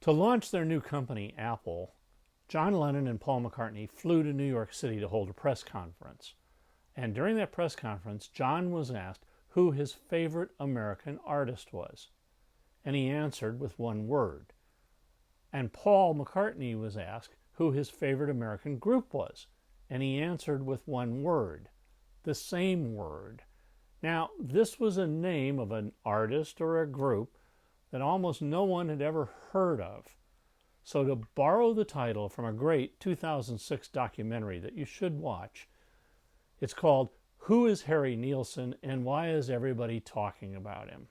To launch their new company, Apple, John Lennon and Paul McCartney flew to New York City to hold a press conference. And during that press conference, John was asked who his favorite American artist was. And he answered with one word. And Paul McCartney was asked who his favorite American group was. And he answered with one word, the same word. Now, this was a name of an artist or a group that almost no one had ever heard of. So to borrow the title from a great 2006 documentary that you should watch, it's called Who is Harry Nilsson and Why is Everybody Talking About Him?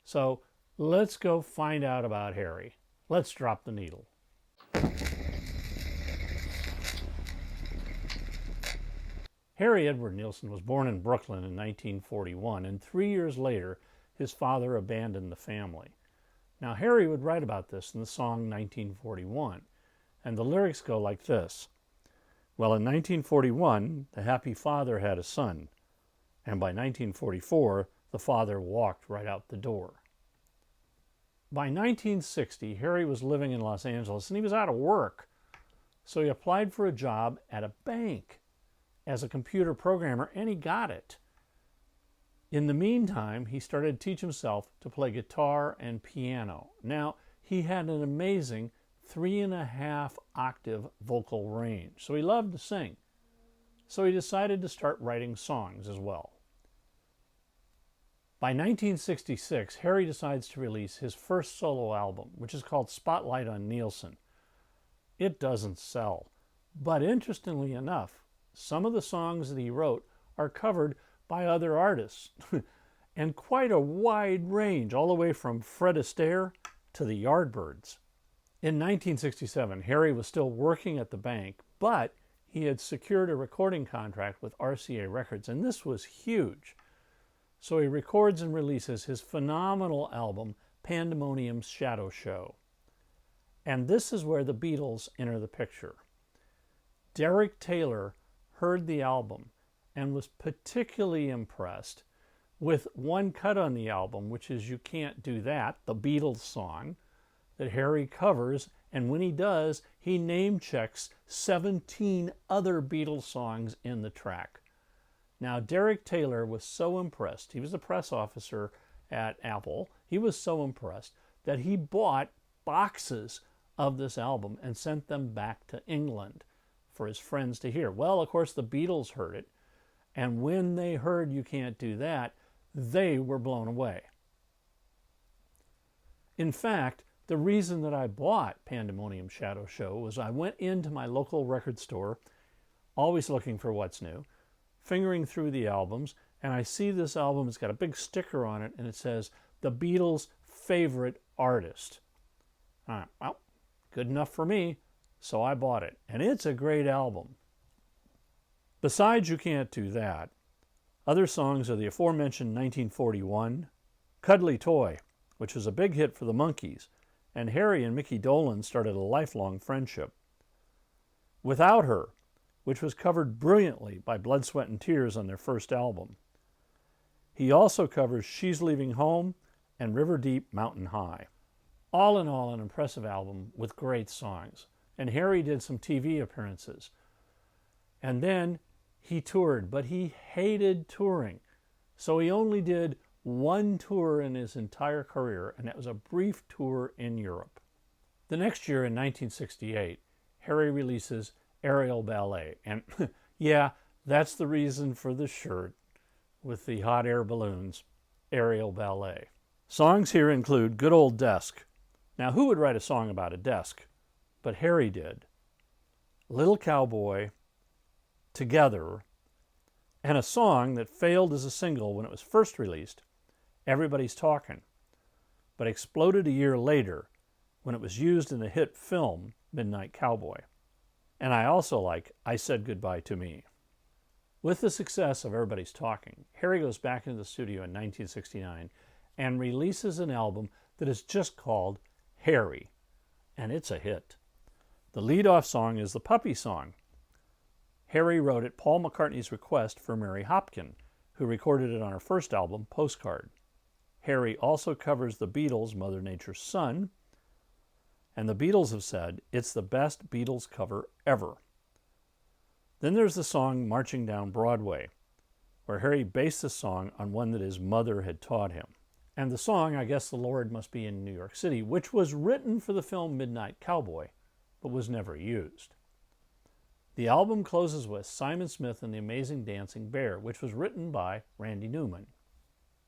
So let's go find out about Harry. Let's drop the needle. Harry Edward Nilsson was born in Brooklyn in 1941, and 3 years later, his father abandoned the family. Now, Harry would write about this in the song 1941, and the lyrics go like this. Well, in 1941, the happy father had a son, and by 1944, the father walked right out the door. By 1960, Harry was living in Los Angeles, and he was out of work, so he applied for a job at a bank as a computer programmer, and he got it. In the meantime, he started to teach himself to play guitar and piano. Now, he had an amazing 3.5 octave vocal range, so he loved to sing. So he decided to start writing songs as well. By 1966, Harry decides to release his first solo album, which is called Spotlight on Nilsson. It doesn't sell, but interestingly enough, some of the songs that he wrote are covered by other artists, and quite a wide range, all the way from Fred Astaire to the Yardbirds. In 1967, Harry was still working at the bank, but he had secured a recording contract with RCA Records, and this was huge. So he records and releases his phenomenal album, Pandemonium's Shadow Show. And this is where the Beatles enter the picture. Derek Taylor heard the album and was particularly impressed with one cut on the album, which is You Can't Do That, the Beatles song that Harry covers, and when he does, he name checks 17 other Beatles songs in the track. Now, Derek Taylor was so impressed, he was a press officer at Apple, he was so impressed that he bought boxes of this album and sent them back to England for his friends to hear. Well, of course, the Beatles heard it, and when they heard You Can't Do That, they were blown away. In fact, the reason that I bought Pandemonium Shadow Show was I went into my local record store, always looking for what's new, fingering through the albums, and I see this album, it's got a big sticker on it, and it says, The Beatles' Favorite Artist. Well, good enough for me, so I bought it, and it's a great album. Besides You Can't Do That, other songs are the aforementioned 1941, Cuddly Toy, which was a big hit for the Monkees, and Harry and Mickey Dolenz started a lifelong friendship. Without Her, which was covered brilliantly by Blood, Sweat and Tears on their first album. He also covers She's Leaving Home and River Deep, Mountain High. All in all, an impressive album with great songs. And Harry did some TV appearances. And then he toured, but he hated touring. So he only did one tour in his entire career, and that was a brief tour in Europe. The next year, in 1968, Harry releases Aerial Ballet. And yeah, that's the reason for the shirt with the hot air balloons, Aerial Ballet. Songs here include Good Old Desk. Now, who would write a song about a desk? But Harry did. Little Cowboy, Together, and a song that failed as a single when it was first released, Everybody's Talking, but exploded a year later when it was used in the hit film Midnight Cowboy. And I also like I Said Goodbye to Me. With the success of Everybody's Talking, Harry goes back into the studio in 1969 and releases an album that is just called Harry, and it's a hit. The lead-off song is the Puppy Song. Harry wrote at Paul McCartney's request for Mary Hopkin, who recorded it on her first album, Postcard. Harry also covers the Beatles' Mother Nature's Son. and the Beatles have said it's the best Beatles cover ever. Then there's the song Marching Down Broadway, where Harry based the song on one that his mother had taught him. And the song, I Guess the Lord Must Be in New York City, which was written for the film Midnight Cowboy, but was never used. The album closes with Simon Smith and the Amazing Dancing Bear, which was written by Randy Newman.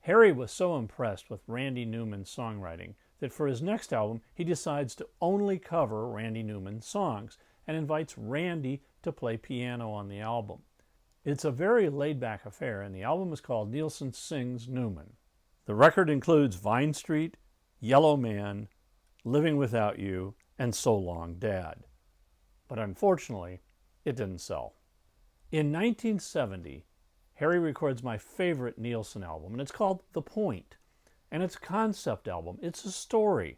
Harry was so impressed with Randy Newman's songwriting that for his next album, he decides to only cover Randy Newman's songs and invites Randy to play piano on the album. It's a very laid-back affair, and the album is called Nilsson Sings Newman. The record includes Vine Street, Yellow Man, Living Without You, and So Long, Dad. But unfortunately, it didn't sell. In 1970, Harry records my favorite Nilsson album, and it's called The Point. And it's a concept album. It's a story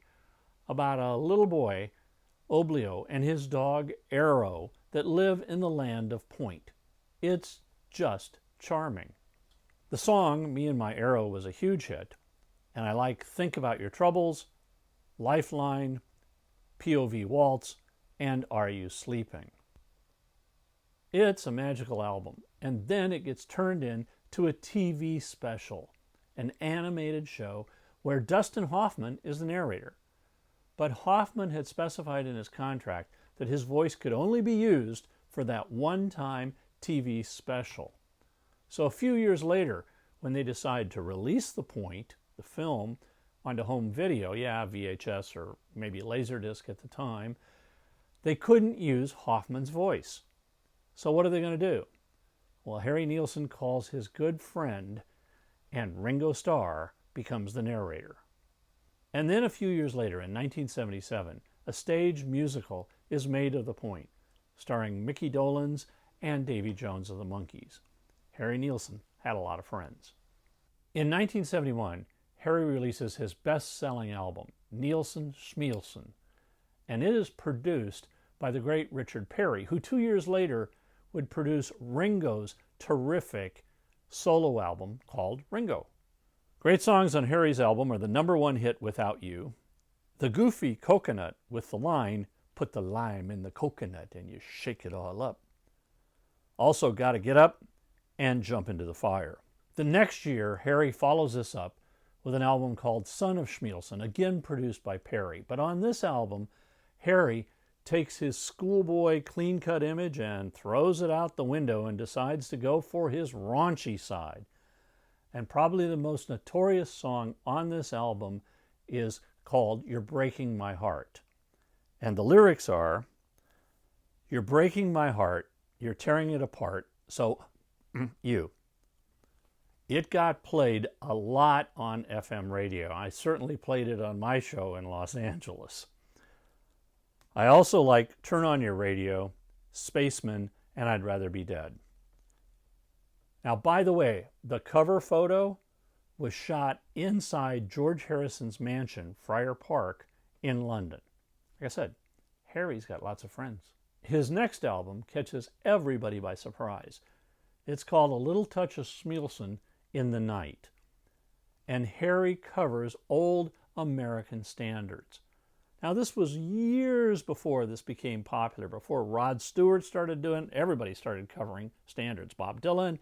about a little boy, Oblio, and his dog, Arrow, that live in the land of Point. It's just charming. The song, Me and My Arrow, was a huge hit, and I like Think About Your Troubles, Lifeline, POV Waltz, and Are You Sleeping? It's a magical album, and then it gets turned into a TV special, an animated show where Dustin Hoffman is the narrator. But Hoffman had specified in his contract that his voice could only be used for that one-time TV special. So a few years later, when they decide to release The Point, the film, onto home video, VHS or maybe Laserdisc at the time, they couldn't use Hoffman's voice. So what are they going to do? Well, Harry Nilsson calls his good friend, and Ringo Starr becomes the narrator. And then a few years later, in 1977, a stage musical is made of The Point, starring Mickey Dolenz and Davy Jones of the Monkees. Harry Nilsson had a lot of friends. In 1971, Harry releases his best-selling album, Nilsson Schmielsen, and it is produced by the great Richard Perry, who 2 years later would produce Ringo's terrific solo album called Ringo. Great songs on Harry's album are the #1 hit Without You, the goofy Coconut with the line, put the lime in the coconut and you shake it all up. Also Gotta Get Up and Jump into the Fire. The next year, Harry follows this up with an album called Son of Schmielsen, again produced by Perry. But on this album, Harry takes his schoolboy clean-cut image and throws it out the window and decides to go for his raunchy side. And probably the most notorious song on this album is called You're Breaking My Heart. And the lyrics are, you're breaking my heart, you're tearing it apart, so you. It got played a lot on FM radio. I certainly played it on my show in Los Angeles. I also like Turn On Your Radio, Spaceman, and I'd Rather Be Dead. Now, by the way, the cover photo was shot inside George Harrison's mansion, Friar Park, in London. Like I said, Harry's got lots of friends. His next album catches everybody by surprise. It's called A Little Touch of Schmielsen in the Night. And Harry covers old American standards. Now, this was years before this became popular, before Rod Stewart started doing it. Everybody started covering standards. Bob Dylan,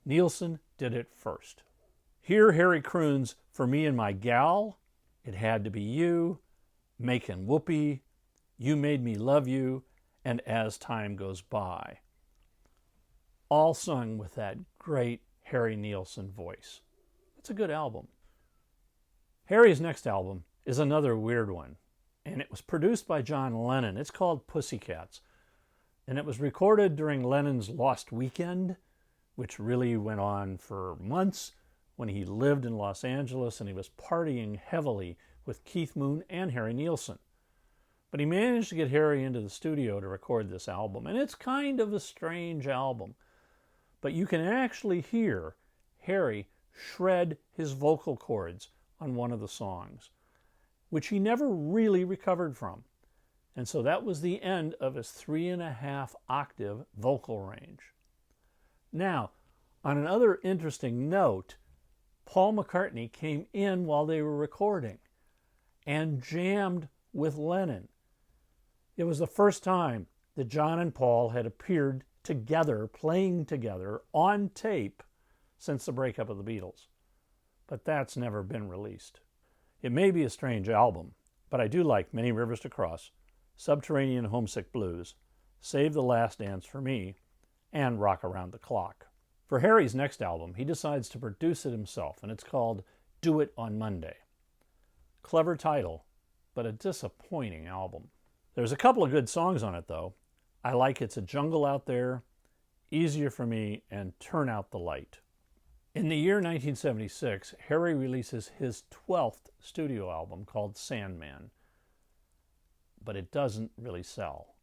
Nilsson did it first. Here, Harry croons For Me and My Gal, It Had to Be You, Makin' Whoopee, You Made Me Love You, and As Time Goes By. All sung with that great Harry Nilsson voice. It's a good album. Harry's next album is another weird one, and it was produced by John Lennon. It's called Pussycats, and it was recorded during Lennon's Lost Weekend, which really went on for months when he lived in Los Angeles and he was partying heavily with Keith Moon and Harry Nilsson. But he managed to get Harry into the studio to record this album, and it's kind of a strange album. But you can actually hear Harry shred his vocal cords on one of the songs, which he never really recovered from. And so that was the end of his 3.5 octave vocal range. Now, on another interesting note, Paul McCartney came in while they were recording and jammed with Lennon. It was the first time that John and Paul had appeared together, playing together on tape since the breakup of the Beatles. But that's never been released. It may be a strange album, but I do like Many Rivers to Cross, Subterranean Homesick Blues, Save the Last Dance for Me, and Rock Around the Clock. For Harry's next album, he decides to produce it himself, and it's called Do It on Monday. Clever title, but a disappointing album. There's a couple of good songs on it, though. I like It's a Jungle Out There, Easier for Me, and Turn Out the Light. In the year 1976, Harry releases his 12th studio album called Sandman, but it doesn't really sell.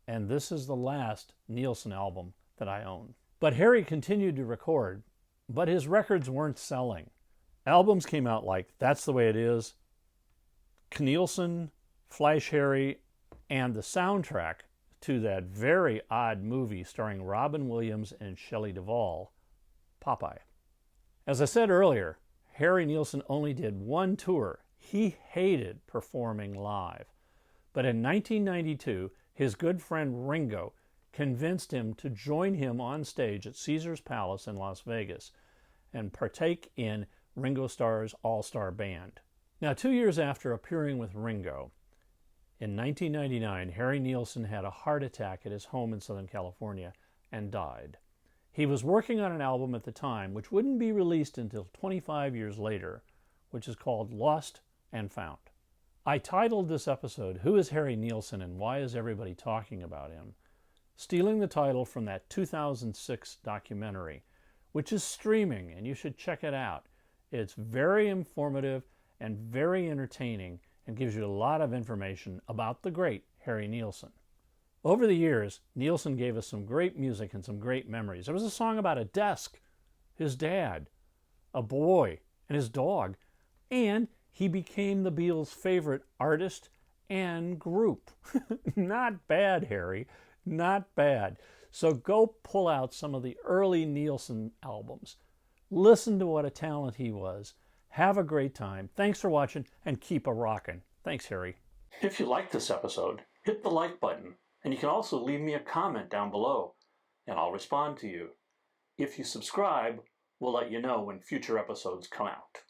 And this is the last Nilsson album that I own. But Harry continued to record, but his records weren't selling. Albums came out like That's the Way It Is, Nilsson, Flash Harry, and the soundtrack to that very odd movie starring Robin Williams and Shelley Duvall, Popeye. As I said earlier, Harry Nilsson only did one tour. He hated performing live. But in 1992, his good friend Ringo convinced him to join him on stage at Caesar's Palace in Las Vegas and partake in Ringo Starr's All-Star Band. Now, 2 years after appearing with Ringo, in 1999, Harry Nilsson had a heart attack at his home in Southern California and died. He was working on an album at the time which wouldn't be released until 25 years later, which is called Lost and Found. I titled this episode, Who is Harry Nilsson and Why is Everybody Talking About Him?, stealing the title from that 2006 documentary, which is streaming and you should check it out. It's very informative and very entertaining and gives you a lot of information about the great Harry Nilsson. Over the years, Nilsson gave us some great music and some great memories. There was a song about a desk, his dad, a boy, and his dog, and he became the Beatles' favorite artist and group. Not bad, Harry. Not bad. So go pull out some of the early Nilsson albums. Listen to what a talent he was. Have a great time. Thanks for watching, and keep a rockin'. Thanks, Harry. If you liked this episode, hit the like button. And you can also leave me a comment down below, and I'll respond to you. If you subscribe, we'll let you know when future episodes come out.